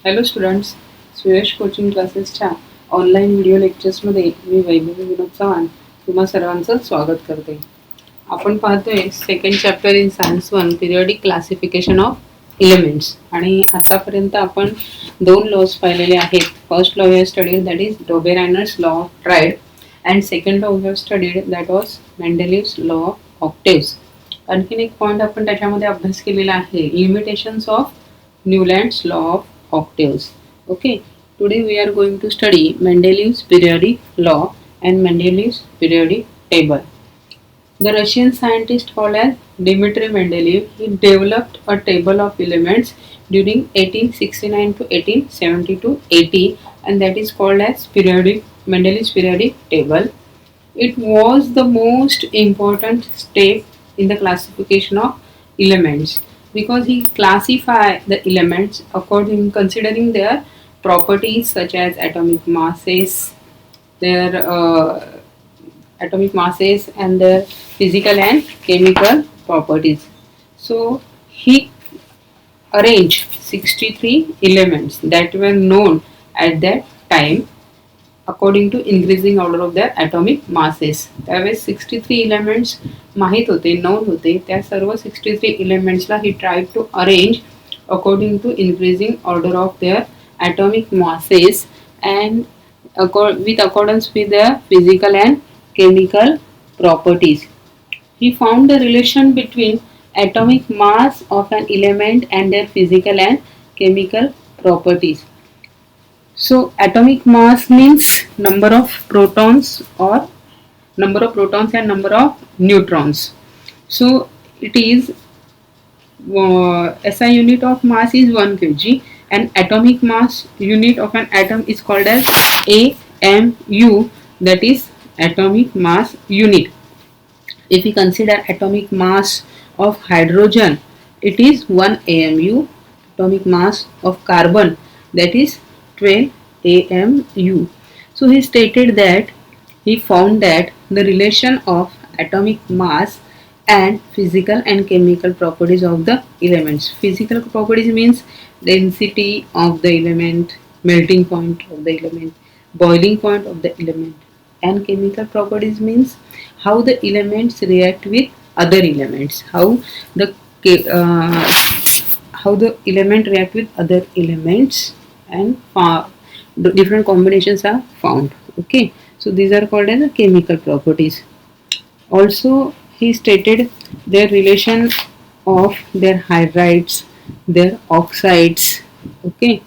Hello students, Suyash coaching क्लासेसच्या online video लेक्चर्समध्ये मी वैभवी विनोद चव्हाण तुम्हा सर्वांचं स्वागत करते. आपण पाहतोय second chapter in science 1 periodic classification of elements आणि आतापर्यंत आपण दोन लॉज पाहिलेले आहेत. First law we have studied that is Dobereiner's law of triad and second law we have studied that was Mendeleev's law of octaves. आणखीन एक point आपण त्याच्यामध्ये अभ्यास केलेला आहे, limitations of Newlands law of octaves. Okay, today we are going to study Mendeleev's periodic law and Mendeleev's periodic table. The Russian scientist called as Dmitry Mendeleev, he developed a table of elements during 1869 to 1872 AD, and that is called as Mendeleev's periodic table. It was the most important step in the classification of elements because he classified the elements according considering their properties such as atomic masses and their physical and chemical properties. So he arranged 63 elements that were known at that time according to increasing order of their atomic masses. त्यावेळेस 63 elements माहित होते, known होते. त्या सर्व 63 elements ला he tried to arrange according to increasing order of their atomic masses and with accordance with their physical and chemical properties. He found the relation between atomic mass of an element and their physical and chemical properties. So atomic mass means number of protons and number of neutrons. So it is SI unit of mass is 1 kg and atomic mass unit of an atom is called as AMU, that is atomic mass unit. If we consider atomic mass of hydrogen, it is 1 AMU. Atomic mass of carbon, that is 12 AMU. So he stated that he found that the relation of atomic mass and physical and chemical properties of the elements. Physical properties means density of the element, melting point of the element, boiling point of the element, and chemical properties means how the elements react with other elements, how the element react with other elements and different combinations are found. Okay, so these are called as chemical properties. Also he stated their relation of their hydrides, their oxides. Okay,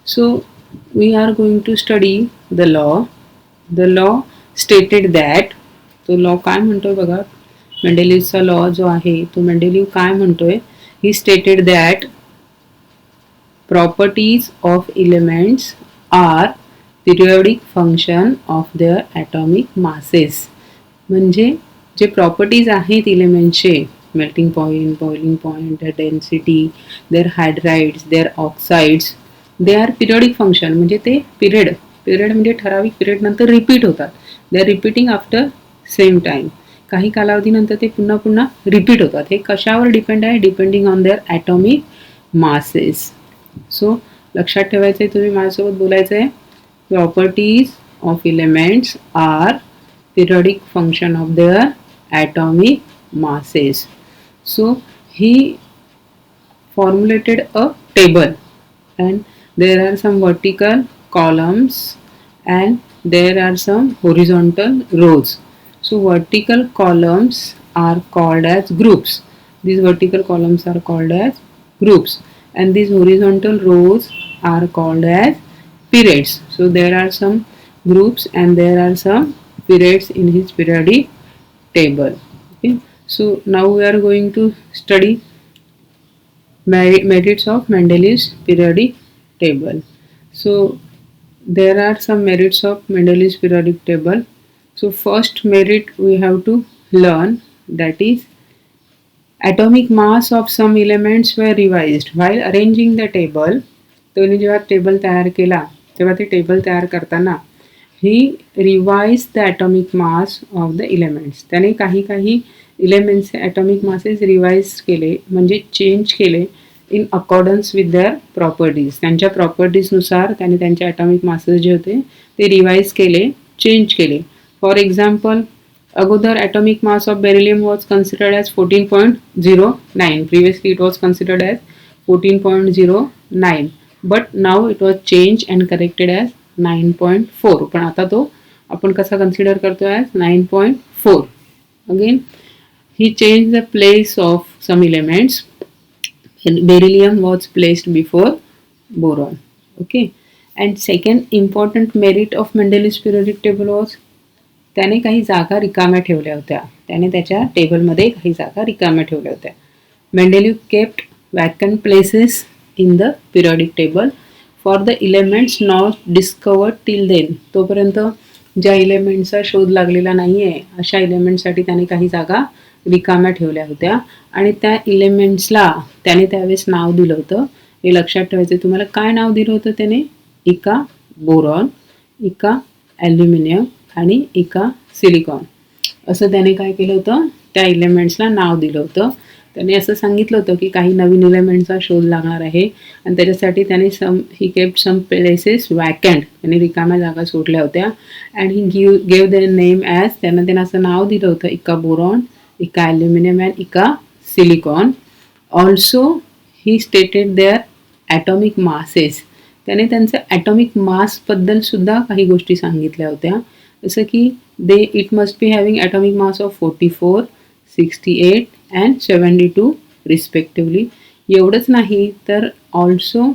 so we are going to study the law. The law stated that, तो law काय म्हणतोय बघा, मेंडेलिव्हचा law जो आहे तो मेंडेलिव्ह काय म्हणतोय, ही stated that properties of elements are periodic function of their atomic masses. म्हणजे जे प्रॉपर्टीज आहेत एलिमेंटचे, melting point, boiling point, their density, their hydrides, their oxides, they are periodic function. म्हणजे ते पिरियड म्हणजे ठराविक पिरियड नंतर रिपीट होतात. they are repeating after same time. काही कालावधीनंतर ते पुन्हा पुन्हा रिपीट होतात. हे कशावर डिपेंड आहे? Depending on their atomic masses. So लक्षात ठेवायचं आहे, तुम्ही माझ्यासोबत बोलायचं आहे, properties of elements are periodic function of their atomic masses. So he formulated a table and there are some vertical columns and there are some horizontal rows. So vertical columns are called as groups. These vertical columns are called as groups and these horizontal rows are called as periods. So there are some groups and there are some periods in his periodic table. Okay, so now we are going to study merits of Mendeleev's periodic table. So there are some merits of Mendeleev's periodic table. So first merit we have to learn, that is atomic mass of some elements were revised while arranging the table. त्यांनी जेव्हा table तयार केला तेव्हा ते table तयार करताना he revised the atomic mass of the elements. त्याने काही एलिमेंट्सचे ॲटॉमिक मासेस रिवाइज केले, म्हणजे चेंज केले इन अकॉर्डन्स विथ देअर प्रॉपर्टीज. त्यांच्या प्रॉपर्टीजनुसार त्याने त्यांचे ॲटॉमिक मासेस जे होते ते रिवाईज केले, चेंज केले. फॉर एक्झाम्पल, अगोदर atomic mass of beryllium was considered as 14.09. Previously it was considered as 14.09, but now it was change and corrected as 9.4. पण आता तो आपण कसा कन्सिडर करतो as 9.4. Again he changed the place of some elements. Beryllium was placed before boron. Okay, and second important merit of Mendeleev's periodic table was त्याने काही जागा रिकाम्या ठेवल्या होत्या. त्याने त्याच्या टेबलमध्ये काही जागा रिकाम्या ठेवल्या होत्या. Mendeleev kept vacant places in the periodic table for the elements not discovered till then. तोपर्यंत ज्या इलेमेंट्सचा शोध लागलेला नाही आहे अशा इलेमेंट्ससाठी त्याने काही जागा रिकाम्या ठेवल्या होत्या आणि त्या इलेमेंट्सला त्याने त्यावेळेस नाव दिलं होतं. हे लक्षात ठेवायचं. तुम्हाला काय नाव दिलं होतं त्याने? इका बोरॉन, इका ॲल्युमिनियम आणि इका सिलिकॉन असं त्याने काय केलं होतं? त्या इलेमेंट्सला नाव दिलं होतं. त्याने असं सांगितलं होतं की काही नवीन इलेमेंट्सचा शोध लागणार आहे आणि त्याच्यासाठी त्याने he kept some places vacant, त्याने रिकाम्या जागा सोडल्या होत्या. And he gave their name as, त्यांना असं नाव दिलं होतं eka boron, eka aluminium and eka silicon. Also he stated their atomic masses. त्याने त्यांचं ॲटॉमिक मासबद्दल सुद्धा काही गोष्टी सांगितल्या होत्या. जसं की it must be having atomic mass of 44, 68 and 72 respectively. एवढंच नाही तर ऑल्सो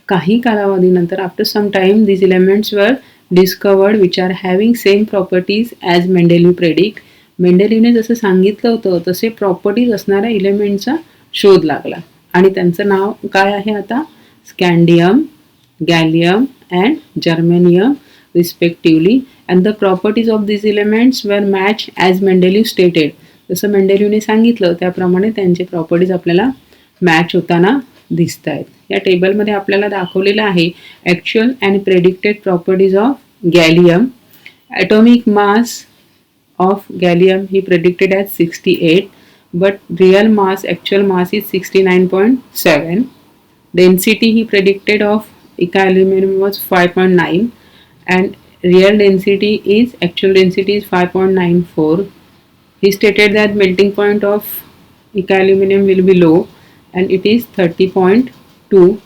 काही कालावधीनंतर after some time these elements were discovered which are having same properties as Mendeleev predict. मेंडेलिव्हने जसं सांगितलं होतं तसे प्रॉपर्टीज असणाऱ्या इलेमेंटचा शोध लागला आणि त्यांचं नाव काय आहे आता? Scandium, gallium and germanium respectively. And the properties of this elements were match as Mendeleev stated. जसं मेंडेलिव्हने सांगितलं त्याप्रमाणे त्यांचे प्रॉपर्टीज आपल्याला मॅच होताना दिसत आहेत. या टेबलमध्ये आपल्याला दाखवलेलं आहे actual and predicted properties of gallium. Atomic mass of gallium he predicted as 68, but real mass, actual mass is 69.7. Density he predicted of Ica aluminum was 5.9 and real density is, actual density is 5.94. He stated that melting point of Ica aluminum will be low and it is 30.2.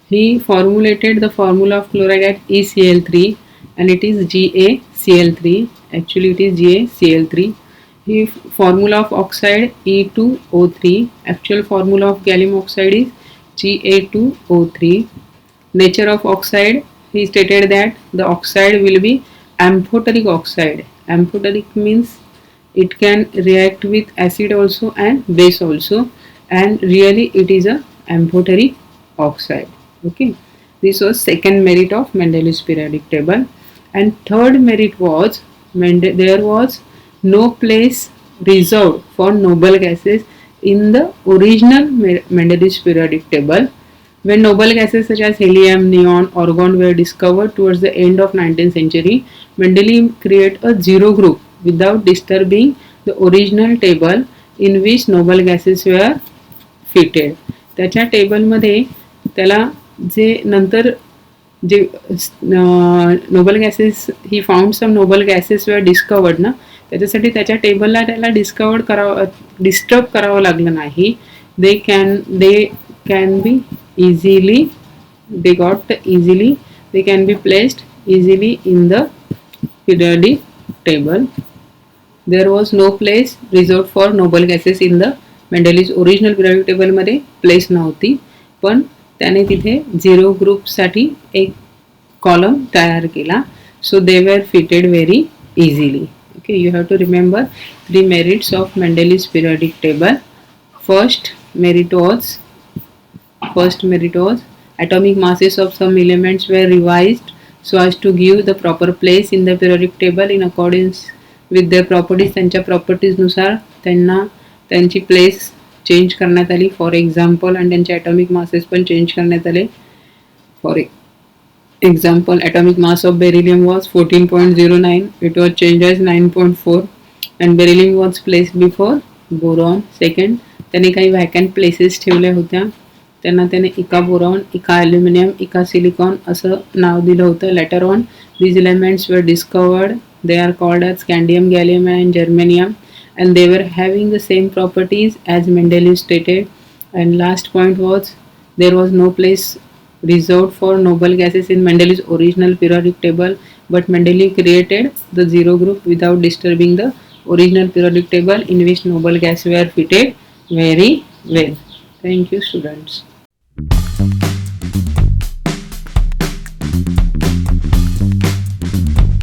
He formulated the formula of chloride at ECl3 and it is GaCl3. Actually it is GaCl3. The formula of oxide E2O3. Actual formula of gallium oxide is Ga2O3. Nature of oxide, he stated that the oxide will be amphoteric oxide. Amphoteric means it can react with acid also and base also, and really it is a amphoteric oxide. Okay, this was second merit of Mendeleev's periodic table. And third merit was there was no place reserved for noble gases in the original Mendeleev's periodic table. When noble gases such as helium, neon, argon were discovered towards the end of 19th century, Mendeleev created a zero group without disturbing the original table in which noble gases were fitted. त्याच्या टेबलमध्ये त्याला जे नंतर जे noble gases ही found some noble gases were discovered ना, त्याच्यासाठी त्याच्या टेबलला त्याला डिस्टर्ब करावं लागलं नाही. They can be easily they got easily, they can be placed easily in the periodic table. There was no place reserved for noble gases in the Mendeleev's original periodic table मध्ये place नव्हती, पण त्याने तिथे zero ग्रुपसाठी एक column तयार केला. So they were fitted very easily. Okay, you have to remember 3 merits of Mendeleev's periodic table. First merit was atomic masses of some elements were revised so as to give the proper place in the periodic table in accordance with their properties. त्यांच्या प्रॉपर्टीजनुसार त्यांना त्यांची place change करण्यात आली. For example, आणि त्यांचे atomic masses पण change करण्यात आले. For example, atomic mass of beryllium was 14.09. It was changed as 9.4 and beryllium was placed before boron. Second, त्याने काही vacant places ठेवल्या होत्या. त्यांना त्याने इका बोरॉन, इका ॲल्युमिनियम, इका सिलिकॉन असं नाव दिलं होतं. Later on these elements were discovered. They are called as scandium, gallium and germanium, and they were having the same properties as Mendeleev stated. And last point was there was no place reserved for noble gases in Mendeleev's original periodic table, but Mendeleev created the zero group without disturbing the original periodic table in which noble gases were fitted very well. Thank you, students.